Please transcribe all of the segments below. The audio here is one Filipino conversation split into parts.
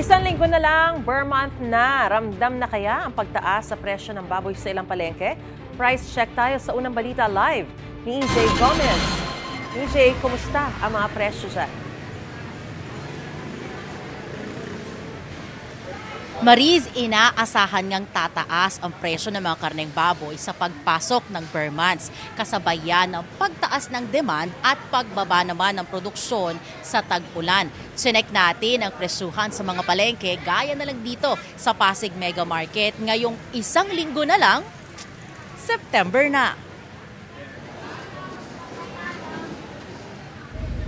Isang linggo na lang, Burr month na. Ramdam na kaya ang pagtaas sa presyo ng baboy sa ilang palengke? Price check tayo sa unang balita live ni EJ Gomez. EJ, kumusta ang mga presyo dyan? Mariz, inaasahan ngang tataas ang presyo ng mga karneng baboy sa pagpasok ng Burr months, kasabay yan ng pagtaas ng demand at pagbaba naman ng produksyon sa tag-ulan. Sinek natin ang presyuhan sa mga palengke gaya na lang dito sa Pasig Mega Market ngayong isang linggo na lang, September na.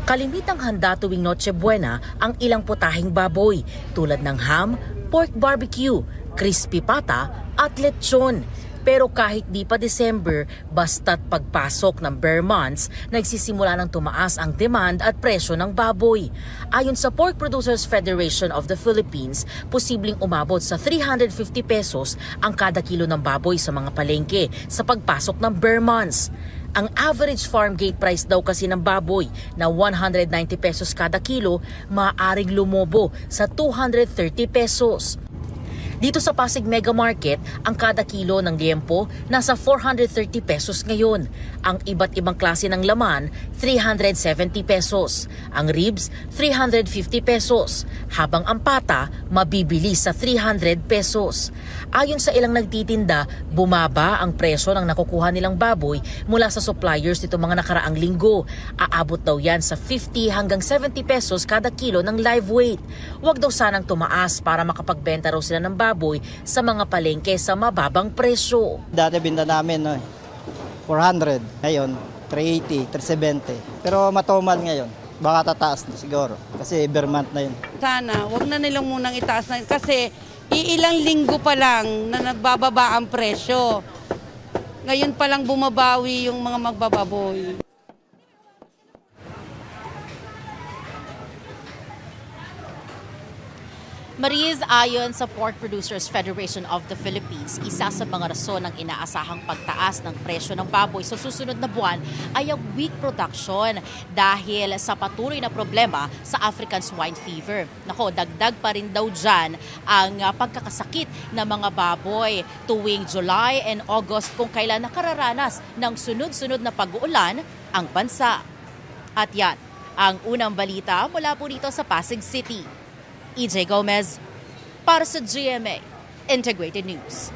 Kalimitang handa tuwing Noche Buena ang ilang putahing baboy tulad ng ham, pork barbecue, crispy pata at lechon. Pero kahit di pa December, basta't pagpasok ng Burr months, nagsisimula ng tumaas ang demand at presyo ng baboy. Ayon sa Pork Producers Federation of the Philippines, posibleng umabot sa 350 pesos ang kada kilo ng baboy sa mga palengke sa pagpasok ng Burr months. Ang average farm gate price daw kasi ng baboy na 190 pesos kada kilo, maaaring lumobo sa 230 pesos. Dito sa Pasig Mega Market, ang kada kilo ng liempo nasa 430 pesos ngayon. Ang iba't ibang klase ng laman, 370 pesos. Ang ribs, 350 pesos. Habang ang pata, mabibili sa 300 pesos. Ayon sa ilang nagtitinda, bumaba ang presyo ng nakukuha nilang baboy mula sa suppliers nito mga nakaraang linggo. Aabot daw yan sa 50 hanggang 70 pesos kada kilo ng live weight. Huwag daw sanang tumaas para makapagbenta raw sila ng baboy sa mga palengke sa mababang presyo. Dati binta namin 400, ngayon 380, 370. Pero matumal ngayon, baka tataas na siguro kasi Burr month na yun. Sana wag na nilang munang itaas na kasi ilang linggo pa lang na nagbababa ang presyo. Ngayon pa lang bumabawi yung mga magbababoy. Mariz, ayon sa Pork Producers Federation of the Philippines, isa sa mga rason ng inaasahang pagtaas ng presyo ng baboy sa susunod na buwan ay ang weak production dahil sa patuloy na problema sa African swine fever. Nako, dagdag pa rin daw dyan ang pagkakasakit ng mga baboy tuwing July and August kung kailan nakararanas ng sunod-sunod na pag-uulan ang bansa. At yan, ang unang balita mula po dito sa Pasig City. EJ Gomez para sa GMA Integrated News.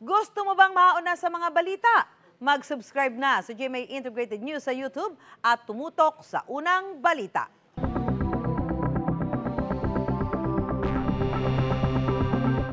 Gusto mo bang mauna sa mga balita? Mag-subscribe na sa GMA Integrated News sa YouTube at tumutok sa unang balita.